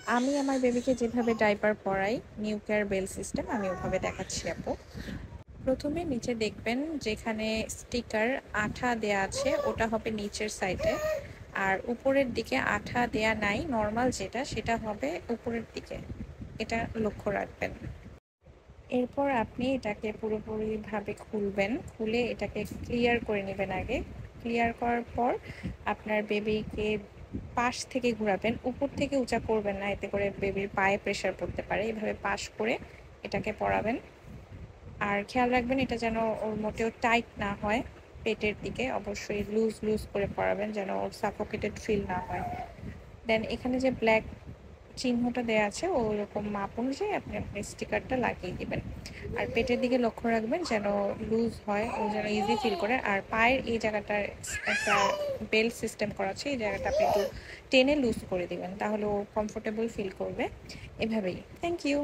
আমি আমার বেবিকে যেভাবে ডাইপার পরাই, নিউ কেয়ার বেল সিস্টেম, আমি ওভাবে দেখাচ্ছি আপু। প্রথমে নিচে দেখবেন যেখানে স্টিকার আঠা দেয়া আছে ওটা হবে নিচের সাইডে, আর উপরের দিকে আঠা দেয়া নাই, নর্মাল যেটা সেটা হবে উপরের দিকে। এটা লক্ষ্য রাখবেন। এরপর আপনি এটাকে পুরোপুরিভাবে খুলবেন, খুলে এটাকে ক্লিয়ার করে নেবেন আগে। ক্লিয়ার করার পর আপনার বেবিকে পাশ থেকে ঘোরাবেন, উপর থেকে উঁচা করবেন না, এতে করে বেবির পায়ে প্রেশার পড়তে পারে। এভাবে পাশ করে এটাকে পরাবেন। আর খেয়াল রাখবেন এটা যেন ওর মোটেও টাইট না হয়, পেটের দিকে অবশ্যই লুজ লুজ করে পরাবেন যেন ওর সাফোকেটেড ফিল না হয়। দেন এখানে যে ব্ল্যাক চিহ্নটা দেওয়া আছে ওই রকম মাপ অনুযায়ী আপনি আপনি স্টিকারটা লাগিয়ে দিবেন। আর পেটের দিকে লক্ষ্য রাখবেন যেন লুজ হয়, ও যেন ইজি ফিল করে। আর পায়ের এই জায়গাটার একটা বেল্ট সিস্টেম করা আছে, এই জায়গাটা আপনি একটু টেনে লুজ করে দিবেন, তাহলে ও কমফোর্টেবল ফিল করবে। এভাবেই। Thank you.